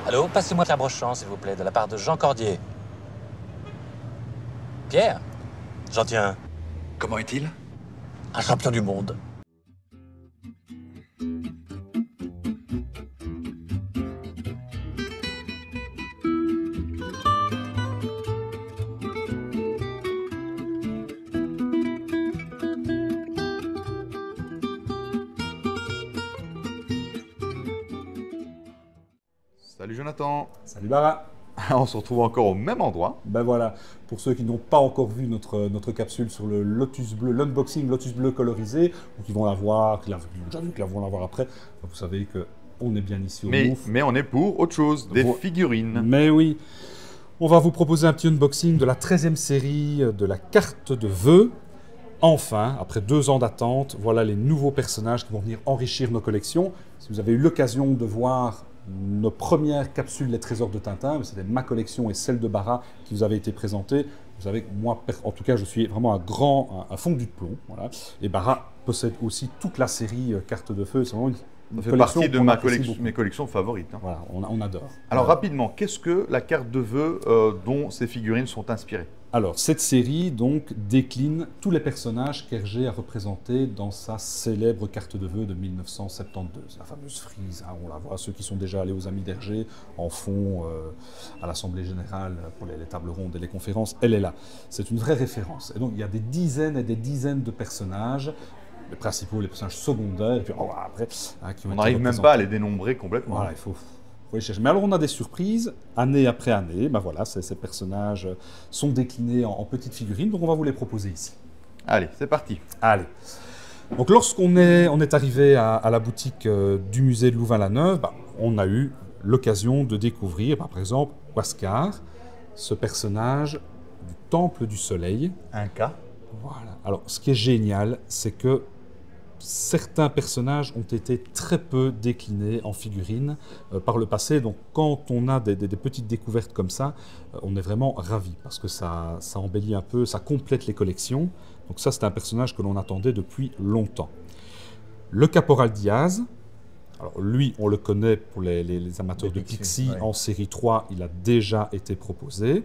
Allô, passez-moi la brochant, s'il vous plaît, de la part de Jean Cordier. Pierre? J'en tiens un. Comment est-il? Un champion du monde. Salut Jonathan. Salut Bara. On se retrouve encore au même endroit. Ben voilà, pour ceux qui n'ont pas encore vu notre capsule sur le Lotus Bleu, l'unboxing Lotus Bleu colorisé, ou qui vont la voir, qui l'ont déjà vu, qui la vont la voir après, vous savez qu'on est bien ici au Mouf. Mais on est pour autre chose, des figurines. Mais oui, on va vous proposer un petit unboxing de la 13e série de la carte de vœux. Enfin, après 2 ans d'attente, voilà les nouveaux personnages qui vont venir enrichir nos collections. Si vous avez eu l'occasion de voir nos premières capsules Les Trésors de Tintin, c'était ma collection et celle de Bara qui vous avait été présentée. Vous savez que moi, en tout cas, je suis vraiment un fondu de plomb. Voilà. Et Bara possède aussi toute la série Cartes de Feu. C'est vraiment une Ça fait partie de mes collections favorites. Hein. Voilà, on adore. Alors rapidement, qu'est-ce que la carte de vœux dont ces figurines sont inspirées? Alors, cette série donc décline tous les personnages qu'Hergé a représentés dans sa célèbre carte de vœux de 1972. La fameuse frise, hein, on la voit, ceux qui sont déjà allés aux Amis d'Hergé en font à l'Assemblée Générale pour les tables rondes et les conférences, elle est là. C'est une vraie référence. Et donc, il y a des dizaines et des dizaines de personnages, les principaux, les personnages secondaires, et puis après, hein, qui ont on n'arrive même pas à les dénombrer complètement. Voilà, il faut les chercher. Mais alors on a des surprises, année après année. Ben voilà, ces personnages sont déclinés en petites figurines, donc on va vous les proposer ici. Allez, c'est parti. Allez. Donc lorsqu'on est arrivé à la boutique du musée de Louvain-la-Neuve, ben, on a eu l'occasion de découvrir, par exemple, Huascar, ce personnage du Temple du Soleil. Un cas. Voilà. Alors, ce qui est génial, c'est que certains personnages ont été très peu déclinés en figurines par le passé. Donc, quand on a des petites découvertes comme ça, on est vraiment ravis parce que ça embellit un peu, ça complète les collections. Donc ça, c'est un personnage que l'on attendait depuis longtemps. Le Caporal Diaz, alors lui, on le connaît pour les amateurs de Pixie. Ouais. En série 3, il a déjà été proposé.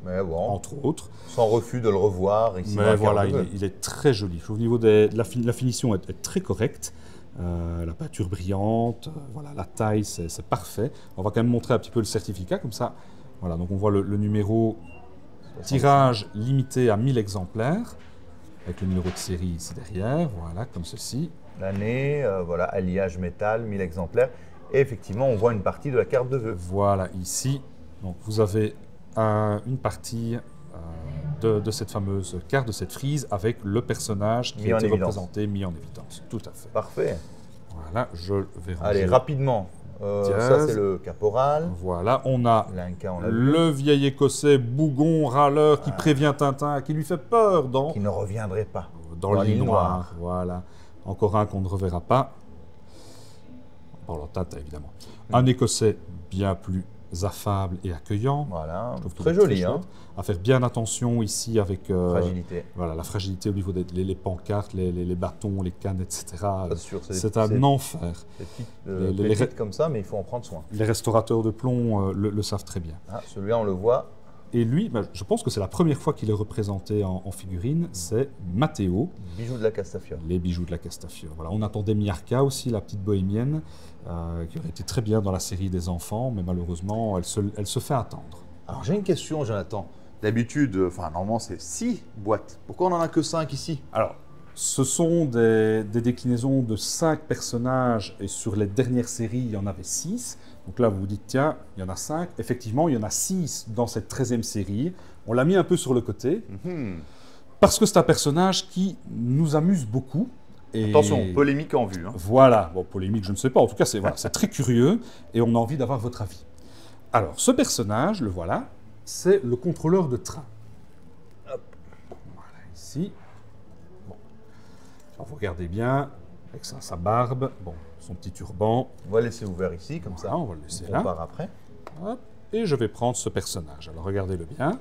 Mais bon, entre autres. Sans refus de le revoir ici. Mais voilà, il est très joli. Au niveau de la finition est très correcte. La peinture brillante, voilà, la taille, c'est parfait. On va quand même montrer un petit peu le certificat, comme ça. Voilà, donc on voit le numéro tirage limité à 1000 exemplaires, avec le numéro de série ici derrière, voilà, comme ceci. L'année, voilà, alliage métal, 1000 exemplaires. Et effectivement, on voit une partie de la carte de vœux. Voilà, ici, donc vous avez une partie de cette fameuse carte, de cette frise, avec le personnage qui a été représenté, mis en évidence. Tout à fait. Parfait. Voilà, je vais ranger. Allez, rapidement. Ça, c'est le caporal. Voilà, on a le vieil écossais bougon, râleur, qui prévient Tintin, qui lui fait peur dans... Qui ne reviendrait pas. Dans l'île noire. Voilà. Encore un qu'on ne reverra pas. En parlant Tintin, évidemment. Un écossais bien plus affable et accueillant. Voilà, très joli. Hein. À faire bien attention ici avec fragilité. Voilà, la fragilité au niveau des pancartes, les bâtons, les cannes, etc. C'est un c'est enfer. C'est petites comme ça, mais il faut en prendre soin. Les restaurateurs de plomb le savent très bien. Ah, celui-là, on le voit. Et lui, je pense que c'est la première fois qu'il est représenté en figurine, c'est Matteo. Bijoux de la Castafiore. Les bijoux de la Castafiore. Voilà, on attendait Miarca aussi, la petite bohémienne, qui aurait été très bien dans la série des enfants, mais malheureusement, elle se fait attendre. Alors j'ai une question, Jonathan. D'habitude, normalement c'est 6 boîtes. Pourquoi on n'en a que 5 ici? Alors, ce sont des déclinaisons de 5 personnages, et sur les dernières séries, il y en avait 6. Donc là, vous vous dites, tiens, il y en a 5. Effectivement, il y en a 6 dans cette 13e série. On l'a mis un peu sur le côté, parce que c'est un personnage qui nous amuse beaucoup. Et... Attention, polémique en vue. Hein. Voilà, bon, polémique, je ne sais pas. En tout cas, c'est très curieux, et on a envie d'avoir votre avis. Alors, ce personnage, le voilà, c'est le contrôleur de train. Hop. Voilà, ici. Bon. Alors, vous regardez bien, avec sa barbe, bon, son petit turban. On va laisser ouvert ici, comme ça. On va le laisser là. On part après. Hop. Et je vais prendre ce personnage. Alors, regardez-le bien.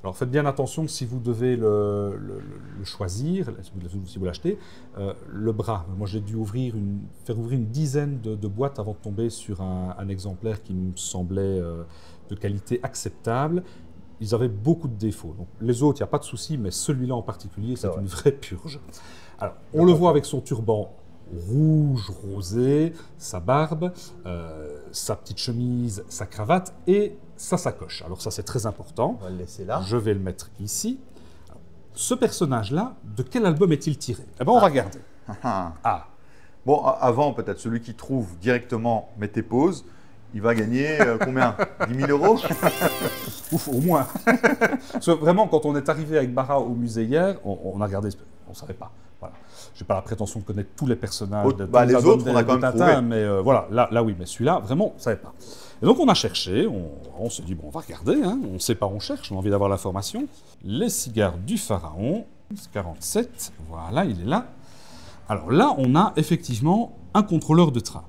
Alors faites bien attention si vous devez le choisir, si vous l'achetez, le bras. Moi j'ai dû faire ouvrir une dizaine de boîtes avant de tomber sur un exemplaire qui me semblait de qualité acceptable. Ils avaient beaucoup de défauts. Donc, les autres, il n'y a pas de souci, mais celui-là en particulier, c'est une vraie purge. Alors, on le voit avec son turban rouge, rosé, sa barbe, sa petite chemise, sa cravate et sa sacoche. Alors ça, c'est très important. On va le laisser là. Je vais le mettre ici. Alors, ce personnage-là, de quel album est-il tiré? Eh bien, on va regarder. Ah. Bon, avant, peut-être, celui qui trouve directement Mettez pause, il va gagner combien? 10 000 euros? Ouf, au moins. Parce que vraiment, quand on est arrivé avec Bara au musée hier, on a regardé, on ne savait pas. Voilà. Je n'ai pas la prétention de connaître tous les personnages de tous les autres, on a quand même trouvé. Mais voilà, là oui, mais celui-là, vraiment, on ne savait pas. Et donc on a cherché, on s'est dit, bon, on va regarder, hein, on ne sait pas où on cherche, on a envie d'avoir l'information. Les cigares du pharaon, 47, voilà, il est là. Alors là, on a effectivement un contrôleur de train.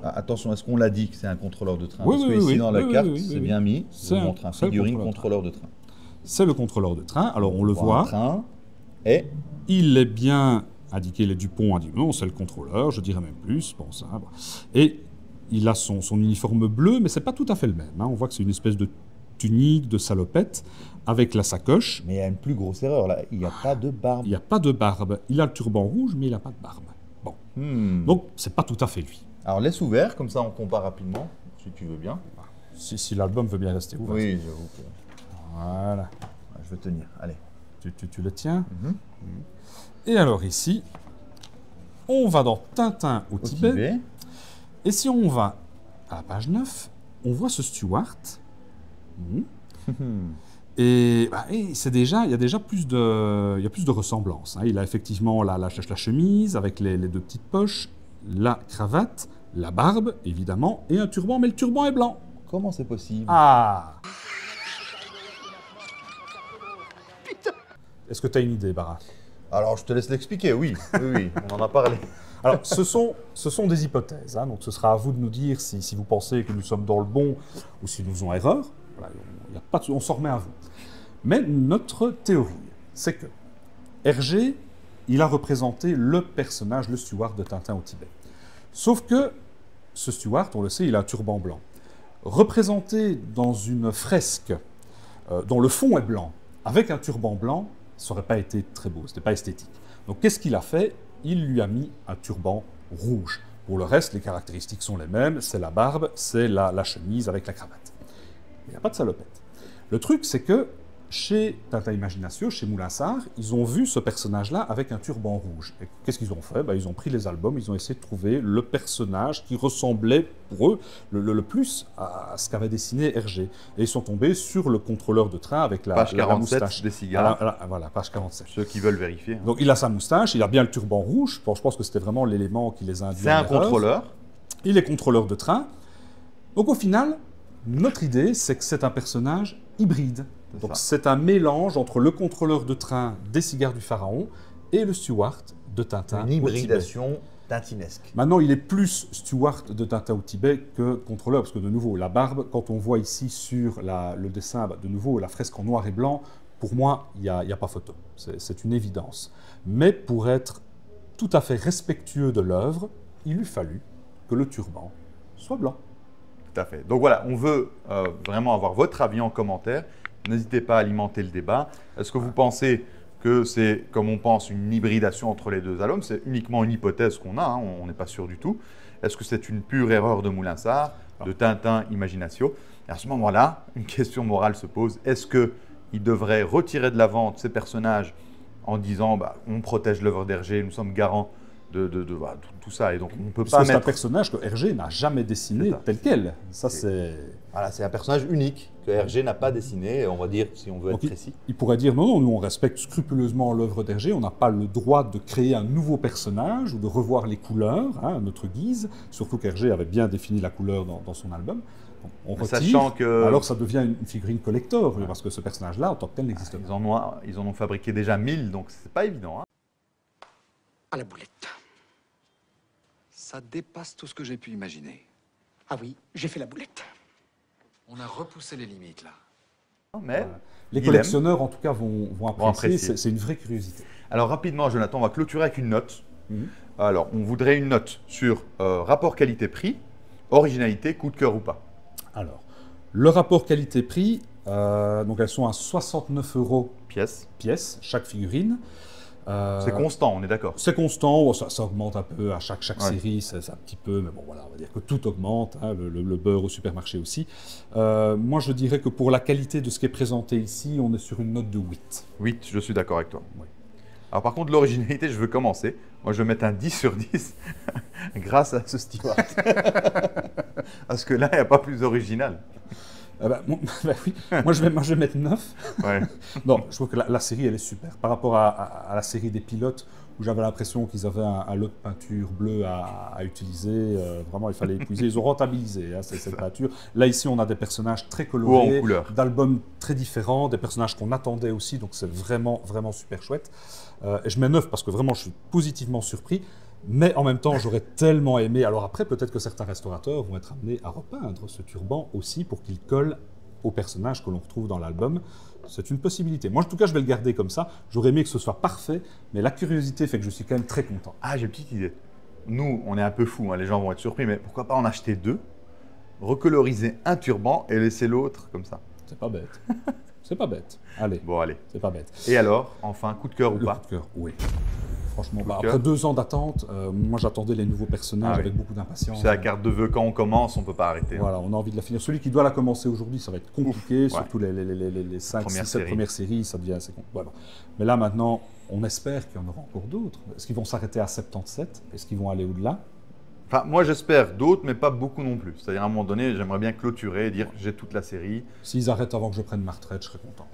Ah, attention, est-ce qu'on l'a dit que c'est un contrôleur de train? Oui, Parce oui, que ici, oui, dans la oui, carte, oui, c'est bien mis. Je vous montre un figurine contrôleur de train. C'est le contrôleur de train. Alors, on le voit. Train et Il est bien indiqué, les Dupont a dit non, c'est le contrôleur, je dirais même plus. Bon, ça, bon. Et il a son uniforme bleu, mais c'est pas tout à fait le même. Hein. On voit que c'est une espèce de tunique, de salopette, avec la sacoche. Mais il y a une plus grosse erreur là, il n'y a pas de barbe. Il n'y a pas de barbe. Il a le turban rouge, mais il n'a pas de barbe. Bon. Donc, c'est pas tout à fait lui. Alors laisse ouvert, comme ça on compare rapidement, si tu veux bien. Si l'album veut bien rester ouvert. Oui, j'avoue que... Voilà. Je veux tenir, allez. Tu le tiens. Et alors ici, on va dans Tintin au Tibet. Et si on va à la page 9, on voit ce Stuart. Et c'est déjà, il y a déjà plus de ressemblances. Hein. Il a effectivement la chemise avec les deux petites poches, la cravate, la barbe, évidemment, et un turban, mais le turban est blanc. Comment c'est possible? Ah! Est-ce que tu as une idée, Bara? Alors, je te laisse l'expliquer, oui. Oui, on en a parlé. Alors, ce sont des hypothèses. Hein, donc, ce sera à vous de nous dire si vous pensez que nous sommes dans le bon ou si nous faisons erreur. Voilà, on s'en remet à vous. Mais notre théorie, c'est que Hergé, il a représenté le personnage, le Stuart de Tintin au Tibet. Sauf que ce Stuart, on le sait, il a un turban blanc. Représenté dans une fresque dont le fond est blanc, avec un turban blanc, ça n'aurait pas été très beau, ce n'était pas esthétique. Donc qu'est-ce qu'il a fait? Il lui a mis un turban rouge. Pour le reste, les caractéristiques sont les mêmes, c'est la barbe, c'est la chemise avec la cravate. Il n'y a pas de salopette. Le truc, c'est que chez Tintin Imagination, chez Moulinsart, ils ont vu ce personnage-là avec un turban rouge. Et qu'est-ce qu'ils ont fait? Ils ont pris les albums, ils ont essayé de trouver le personnage qui ressemblait pour eux le plus à ce qu'avait dessiné Hergé. Et ils sont tombés sur le contrôleur de train avec la moustache. Des cigares. Voilà, page 47. Ceux qui veulent vérifier. Hein. Donc il a sa moustache, il a bien le turban rouge. Bon, je pense que c'était vraiment l'élément qui les a induits. C'est un contrôleur. Il est contrôleur de train. Donc au final, notre idée, c'est que c'est un personnage hybride. Donc c'est un mélange entre le contrôleur de train des cigares du pharaon et le Stuart de Tintin au Tibet. Une hybridation tintinesque. Maintenant, il est plus Stuart de Tintin au Tibet que contrôleur, parce que de nouveau, la barbe, quand on voit ici sur le dessin, de nouveau, la fresque en noir et blanc, pour moi, il n'y a pas photo. C'est une évidence. Mais pour être tout à fait respectueux de l'œuvre, il eût fallu que le turban soit blanc. Tout à fait. Donc voilà, on veut vraiment avoir votre avis en commentaire. N'hésitez pas à alimenter le débat. Est-ce que vous pensez que c'est, comme on pense, une hybridation entre les deux albums? C'est uniquement une hypothèse qu'on a, hein, on n'est pas sûr du tout. Est-ce que c'est une pure erreur de Moulinsart, de Tintin Imagination? Et à ce moment-là, une question morale se pose. Est-ce qu'il devrait retirer de la vente ces personnages en disant on protège l'œuvre d'Hergé, nous sommes garants de tout ça, et donc on ne peut pas mettre... C'est un personnage que Hergé n'a jamais dessiné tel quel. Ça, c'est... Voilà, c'est un personnage unique que Hergé n'a pas dessiné, on va dire, si on veut être précis. Il pourrait dire non, nous on respecte scrupuleusement l'œuvre d'Hergé, on n'a pas le droit de créer un nouveau personnage ou de revoir les couleurs à notre guise, surtout qu'Hergé avait bien défini la couleur dans son album. Donc, on retire, sachant que... alors ça devient une figurine collector, parce que ce personnage-là, en tant que tel, n'existe pas. Ils en ont fabriqué déjà 1000, donc c'est pas évident. Hein. À la boulette. Ça dépasse tout ce que j'ai pu imaginer. Ah oui, j'ai fait la boulette. On a repoussé les limites, là. Mais Voilà. Les Guilhem. collectionneurs, en tout cas, vont apprécier. apprécier. C'est une vraie curiosité. Alors rapidement, Jonathan, on va clôturer avec une note. Mhm. Alors, on voudrait une note sur rapport qualité-prix, originalité, coup de cœur ou pas. Alors, le rapport qualité-prix, donc elles sont à 69 € Pièce. pièce, chaque figurine. C'est constant, on est d'accord. C'est constant, oh, ça augmente un peu à chaque Ouais. série, c'est un petit peu, mais bon voilà, on va dire que tout augmente, hein, le beurre au supermarché aussi. Moi je dirais que pour la qualité de ce qui est présenté ici, on est sur une note de 8. 8, je suis d'accord avec toi. Oui. Alors par contre, l'originalité, je veux commencer. Moi, je vais mettre un 10 sur 10 grâce à ce Stewart. Parce que là, il n'y a pas plus original. Bah oui, moi je vais mettre 9. Ouais. Non, je trouve que la série elle est super. Par rapport à la série des pilotes, où j'avais l'impression qu'ils avaient un lot de peinture bleue à utiliser, vraiment il fallait épuiser. Ils ont rentabilisé cette peinture. Là ici on a des personnages très Ou en colorés, couleur. d'albums très différents, des personnages qu'on attendait aussi, donc c'est vraiment, vraiment super chouette. Et je mets 9 parce que vraiment je suis positivement surpris. Mais en même temps, j'aurais tellement aimé. Alors après, peut-être que certains restaurateurs vont être amenés à repeindre ce turban aussi pour qu'il colle au personnage que l'on retrouve dans l'album. C'est une possibilité. Moi, en tout cas, je vais le garder comme ça. J'aurais aimé que ce soit parfait, mais la curiosité fait que je suis quand même très content. Ah, j'ai une petite idée. Nous, on est un peu fous, hein, les gens vont être surpris, mais pourquoi pas en acheter 2, recoloriser un turban et laisser l'autre comme ça. C'est pas bête. C'est pas bête. Allez, Bon, allez. c'est pas bête. Et alors, enfin, coup de cœur ou Le pas? coup de cœur, oui. Franchement, Coup de après cœur. 2 ans d'attente, moi j'attendais les nouveaux personnages Ah oui. avec beaucoup d'impatience. C'est la carte de vœux, quand on commence, on ne peut pas arrêter. hein. Voilà, on a envie de la finir. Celui qui doit la commencer aujourd'hui, ça va être compliqué, Ouf, ouais. surtout les 5, Première 6, 7 série. premières séries, ça devient assez compliqué. Voilà. Mais là maintenant, on espère qu'il y en aura encore d'autres. Est-ce qu'ils vont s'arrêter à 77? Est-ce qu'ils vont aller au-delà? Enfin, moi, j'espère d'autres, mais pas beaucoup non plus. C'est-à-dire, à un moment donné, j'aimerais bien clôturer et dire j'ai toute la série. S'ils arrêtent avant que je prenne ma retraite, je serai content.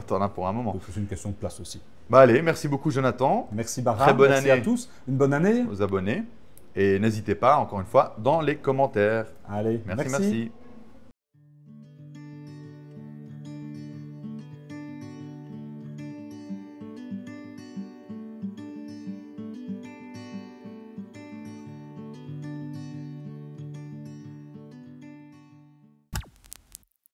T'en as pour un moment. Donc c'est une question de place aussi. Bah allez, merci beaucoup, Jonathan, Merci Barra, Très bonne merci année. à tous. Une bonne année. aux abonnés. Et n'hésitez pas, encore une fois, dans les commentaires. Allez, Merci.